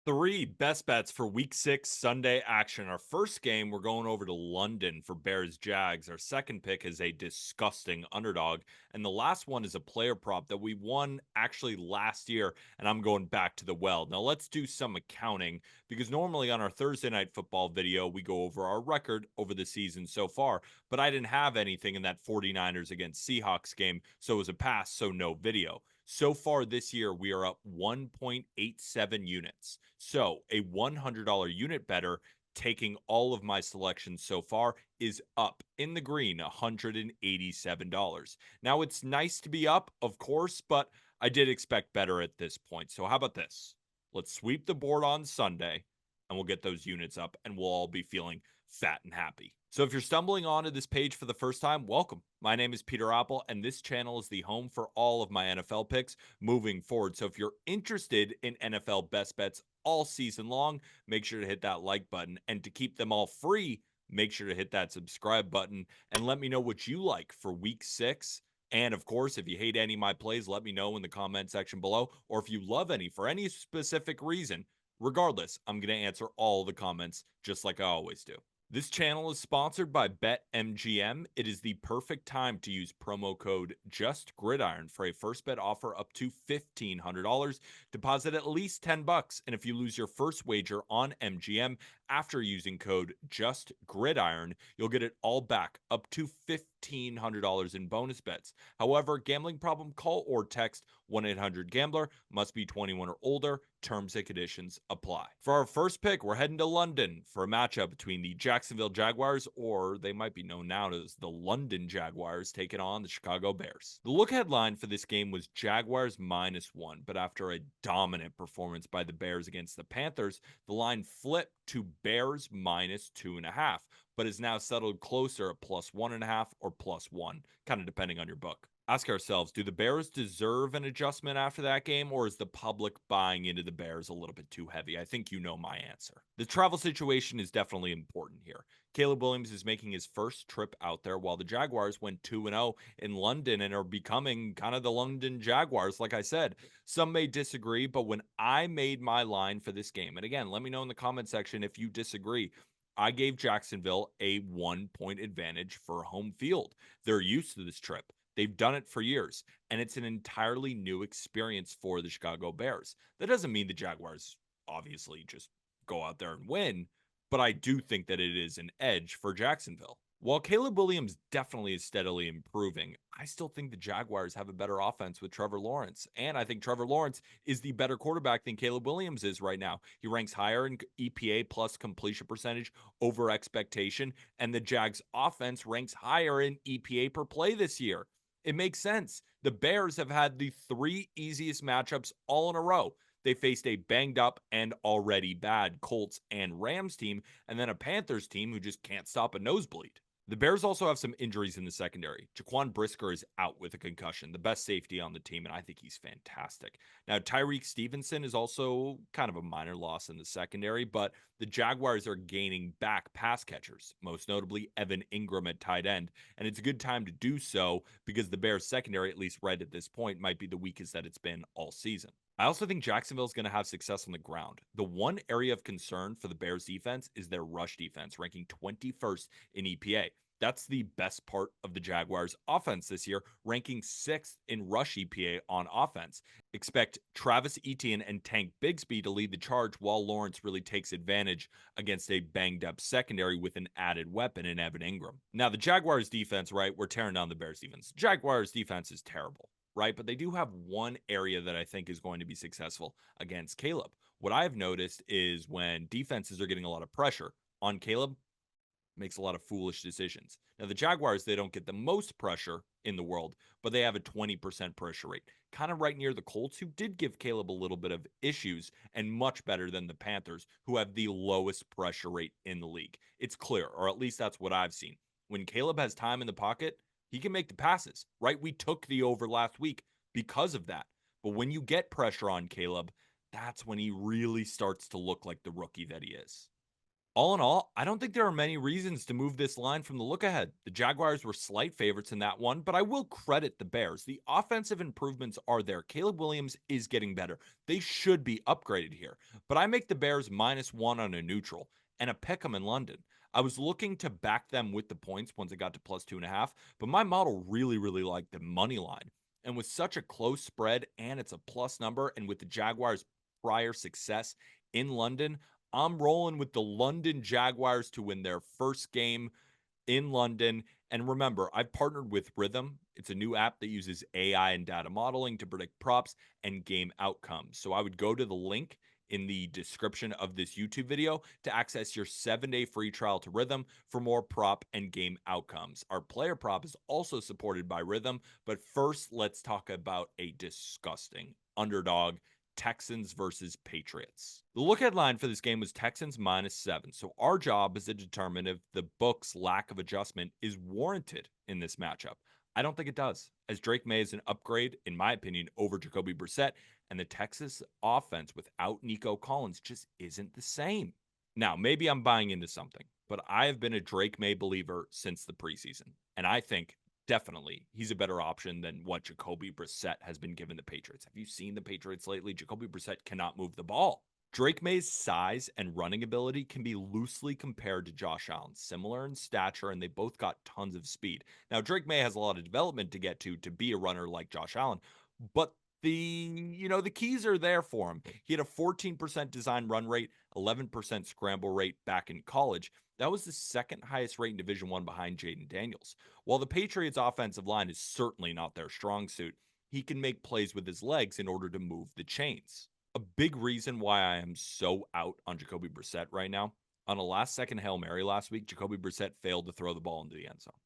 Three best bets for week 6 Sunday action. Our first game, we're going over to London for Bears Jags. Our second pick is a disgusting underdog. And the last one is a player prop that we won actually last year. And I'm going back to the well. Now, let's do some accounting because normally on our Thursday night football video, we go over our record over the season so far. But I didn't have anything in that 49ers against Seahawks game. So it was a pass, so no video. So far this year, we are up 1.87 units. So a $100 unit better, taking all of my selections so far, is up in the green, $187. Now, it's nice to be up, of course, but I did expect better at this point. So, how about this? Let's sweep the board on Sunday and we'll get those units up and we'll all be feeling fat and happy. So if you're stumbling onto this page for the first time, welcome. My name is Peter Appel, and this channel is the home for all of my NFL picks moving forward. So if you're interested in NFL best bets all season long, make sure to hit that like button. And to keep them all free, make sure to hit that subscribe button and let me know what you like for week 6. And of course, if you hate any of my plays, let me know in the comment section below. Or if you love any for any specific reason, regardless, I'm going to answer all the comments just like I always do. This channel is sponsored by BetMGM. It is the perfect time to use promo code JustGridiron for a first bet offer up to $1,500. Deposit at least $10, and if you lose your first wager on MGM after using code JustGridiron, you'll get it all back up to $1,500 in bonus bets. However, gambling problem, call or text 1-800-GAMBLER. Must be 21 or older. Terms and conditions apply. For our first pick, we're heading to London for a matchup between the Jacksonville Jaguars, or they might be known now as the London Jaguars, taking on the Chicago Bears. The look headline for this game was Jaguars -1, but after a dominant performance by the Bears against the Panthers, the line flipped to Bears -2.5, but is now settled closer at +1.5 or +1, kind of depending on your book. Ask ourselves, do the Bears deserve an adjustment after that game, or is the public buying into the Bears a little bit too heavy? I think you know my answer. The travel situation is definitely important here. Caleb Williams is making his first trip out there, while the Jaguars went 2-0 in London and are becoming kind of the London Jaguars, like I said. Some may disagree, but when I made my line for this game, and again, let me know in the comment section if you disagree, I gave Jacksonville a 1 point advantage for home field. They're used to this trip. They've done it for years, and it's an entirely new experience for the Chicago Bears. That doesn't mean the Jaguars obviously just go out there and win, but I do think that it is an edge for Jacksonville. While Caleb Williams definitely is steadily improving, I still think the Jaguars have a better offense with Trevor Lawrence. And I think Trevor Lawrence is the better quarterback than Caleb Williams is right now. He ranks higher in EPA plus completion percentage over expectation, and the Jags offense ranks higher in EPA per play this year. It makes sense. The Bears have had the 3 easiest matchups all in a row. They faced a banged up and already bad Colts and Rams team, and then a Panthers team who just can't stop a nosebleed. The Bears also have some injuries in the secondary. Jaquan Brisker is out with a concussion, the best safety on the team, and I think he's fantastic. Now, Tyreek Stevenson is also kind of a minor loss in the secondary, but the Jaguars are gaining back pass catchers, most notably Evan Ingram at tight end, and it's a good time to do so because the Bears secondary, at least right at this point, might be the weakest that it's been all season. I also think Jacksonville is going to have success on the ground. The one area of concern for the Bears defense is their rush defense, ranking 21st in EPA. That's the best part of the Jaguars' offense this year, ranking 6th in rush EPA on offense. Expect Travis Etienne and Tank Bigsby to lead the charge while Lawrence really takes advantage against a banged up secondary with an added weapon in Evan Ingram. Now, the Jaguars' defense, right? We're tearing down the Bears' defense. Jaguars' defense is terrible, right? But they do have one area that I think is going to be successful against Caleb. What I've noticed is when defenses are getting a lot of pressure on Caleb, makes a lot of foolish decisions. Now, the Jaguars, they don't get the most pressure in the world, but they have a 20% pressure rate, kind of right near the Colts, who did give Caleb a little bit of issues and much better than the Panthers, who have the lowest pressure rate in the league. It's clear, or at least that's what I've seen. When Caleb has time in the pocket, he can make the passes, right? We took the over last week because of that. But when you get pressure on Caleb, that's when he really starts to look like the rookie that he is. All in all, I don't think there are many reasons to move this line from the look ahead. The Jaguars were slight favorites in that one, but I will credit the Bears. The offensive improvements are there. Caleb Williams is getting better. They should be upgraded here. But I make the Bears -1 on a neutral and a pick 'em in London. I was looking to back them with the points once it got to +2.5, but my model really liked the money line. And with such a close spread and it's a plus number, and with the Jaguars' prior success in London, I'm rolling with the London Jaguars to win their first game in London. And remember, I've partnered with Rithmm. It's a new app that uses AI and data modeling to predict props and game outcomes. So I would go to the link in the description of this YouTube video to access your 7-day free trial to Rithmm for more prop and game outcomes. Our player prop is also supported by Rithmm, but first let's talk about a disgusting underdog, Texans versus Patriots. The look headline for this game was Texans -7. So our job is to determine if the book's lack of adjustment is warranted in this matchup. I don't think it does, as Drake May is an upgrade, in my opinion, over Jacoby Brissett, and the Texas offense without Nico Collins just isn't the same. Now, maybe I'm buying into something, but I have been a Drake May believer since the preseason, and I think definitely he's a better option than what Jacoby Brissett has been given the Patriots. Have you seen the Patriots lately? Jacoby Brissett cannot move the ball. Drake May's size and running ability can be loosely compared to Josh Allen, similar in stature, and they both got tons of speed. Now, Drake May has a lot of development to get to be a runner like Josh Allen, but the keys are there for him. He had a 14% design run rate, 11% scramble rate back in college. That was the second highest rate in Division One behind Jaden Daniels. While the Patriots' offensive line is certainly not their strong suit, he can make plays with his legs in order to move the chains. A big reason why I am so out on Jacoby Brissett right now, on a last second Hail Mary last week, Jacoby Brissett failed to throw the ball into the end zone.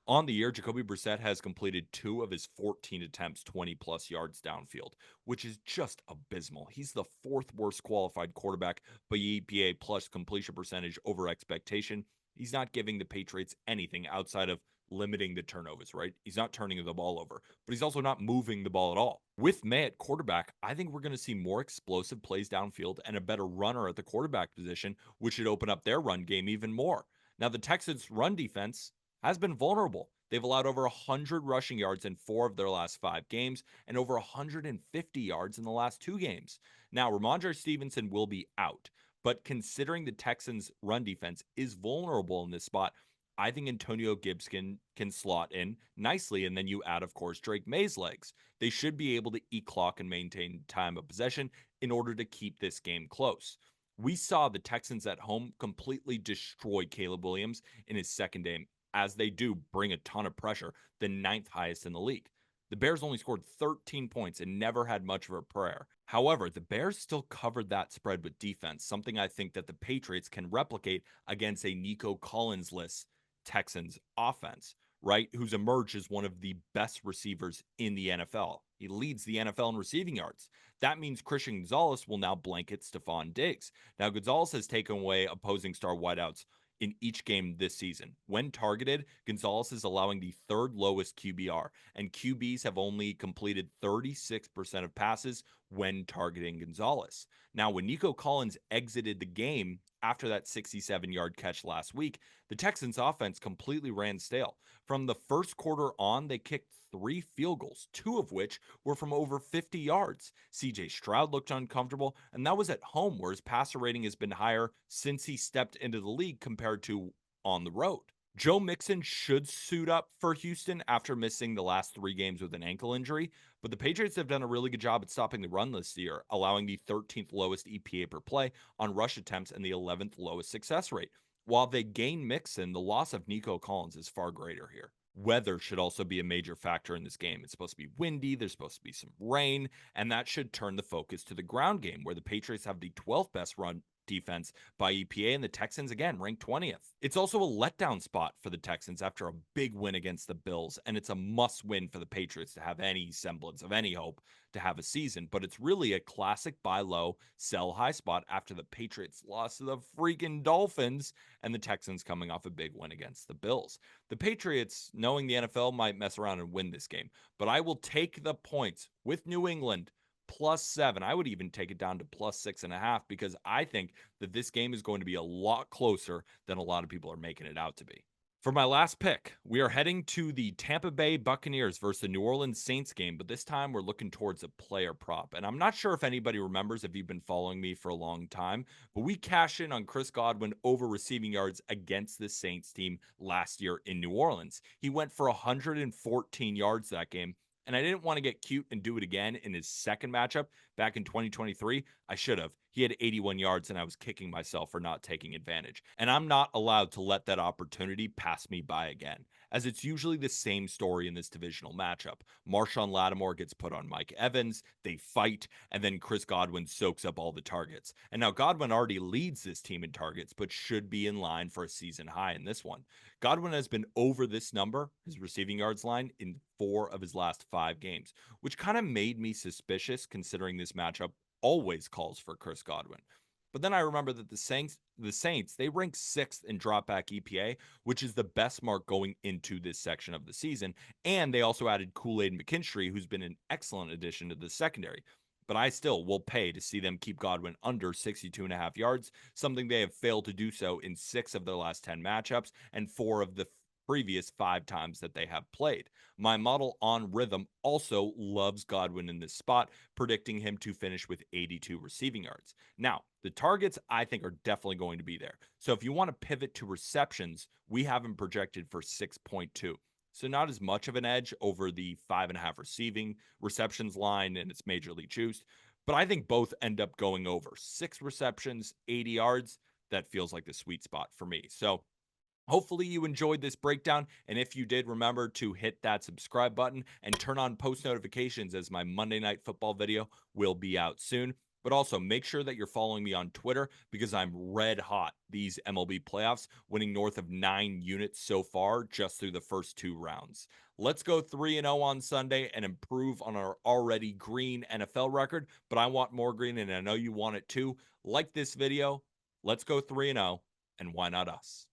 On the year, Jacoby Brissett has completed 2 of his 14 attempts 20 plus yards downfield, which is just abysmal. He's the fourth worst qualified quarterback by EPA plus completion percentage over expectation. He's not giving the Patriots anything outside of limiting the turnovers, right? He's not turning the ball over, but he's also not moving the ball at all. With May at quarterback, I think we're going to see more explosive plays downfield and a better runner at the quarterback position, which should open up their run game even more. Now, the Texans' run defense has been vulnerable. They've allowed over 100 rushing yards in 4 of their last 5 games and over 150 yards in the last 2 games. Now, Ramondre Stevenson will be out, but considering the Texans' run defense is vulnerable in this spot, I think Antonio Gibson can slot in nicely, and then you add, of course, Drake May's legs. They should be able to eat clock and maintain time of possession in order to keep this game close. We saw the Texans at home completely destroy Caleb Williams in his second game, as they do bring a ton of pressure, the ninth highest in the league. The Bears only scored 13 points and never had much of a prayer. However, the Bears still covered that spread with defense, something I think that the Patriots can replicate against a Nico Collins-less Texans offense, right? Who's emerged as one of the best receivers in the NFL. He leads the NFL in receiving yards. That means Christian Gonzalez will now blanket Stephon Diggs. Now, Gonzalez has taken away opposing star wideouts in each game this season. When targeted, Gonzalez is allowing the third lowest QBR, and QBs have only completed 36% of passes when targeting Gonzalez. Now, when Nico Collins exited the game after that 67-yard catch last week, the Texans offense completely ran stale. From the first quarter on, they kicked 3 field goals, 2 of which were from over 50 yards. CJ Stroud looked uncomfortable, and that was at home, where his passer rating has been higher since he stepped into the league compared to on the road. Joe Mixon should suit up for Houston after missing the last 3 games with an ankle injury, but the Patriots have done a really good job at stopping the run this year, allowing the 13th lowest EPA per play on rush attempts and the 11th lowest success rate. While they gain Mixon, the loss of Nico Collins is far greater here. Weather should also be a major factor in this game. It's supposed to be windy, there's supposed to be some rain, and that should turn the focus to the ground game, where the Patriots have the 12th best run defense by EPA, and the Texans, again, ranked 20th. It's also a letdown spot for the Texans after a big win against the Bills, and it's a must win for the Patriots to have any semblance of any hope to have a season. But it's really a classic buy low, sell high spot after the Patriots lost to the freaking Dolphins and the Texans coming off a big win against the Bills. The Patriots, knowing the NFL, might mess around and win this game, but I will take the points with New England +7. I would even take it down to +6.5 because I think that this game is going to be a lot closer than a lot of people are making it out to be. For my last pick, we are heading to the Tampa Bay Buccaneers versus the New Orleans Saints game, but this time we're looking towards a player prop. And I'm not sure if anybody remembers if you've been following me for a long time, but we cashed in on Chris Godwin over receiving yards against the Saints team last year in New Orleans. He went for 114 yards that game. And I didn't want to get cute and do it again in his second matchup back in 2023. I should have. He had 81 yards, and I was kicking myself for not taking advantage. And I'm not allowed to let that opportunity pass me by again, as it's usually the same story in this divisional matchup. Marshawn Lattimore gets put on Mike Evans, they fight, and then Chris Godwin soaks up all the targets. And now Godwin already leads this team in targets, but should be in line for a season high in this one. Godwin has been over this number, his receiving yards line, in 4 of his last 5 games, which kind of made me suspicious considering this matchup always calls for Chris Godwin. But then I remember that the Saints, they rank 6th in dropback EPA, which is the best mark going into this section of the season. And they also added Kool-Aid McKinstry, who's been an excellent addition to the secondary. But I still will pay to see them keep Godwin under 62.5 yards, something they have failed to do so in 6 of their last 10 matchups and 4 of the previous 5 times that they have played. My model on Rithmm also loves Godwin in this spot, predicting him to finish with 82 receiving yards. Now, the targets I think are definitely going to be there. So if you want to pivot to receptions, we have him projected for 6.2. So not as much of an edge over the 5.5 receiving receptions line, and it's majorly juiced. But I think both end up going over 6 receptions, 80 yards. That feels like the sweet spot for me. So hopefully you enjoyed this breakdown, and if you did, remember to hit that subscribe button and turn on post notifications as my Monday Night Football video will be out soon. But also make sure that you're following me on Twitter because I'm red hot these MLB playoffs, winning north of 9 units so far just through the first 2 rounds. Let's go 3-0 on Sunday and improve on our already green NFL record, but I want more green and I know you want it too. Like this video, let's go 3-0, and why not us?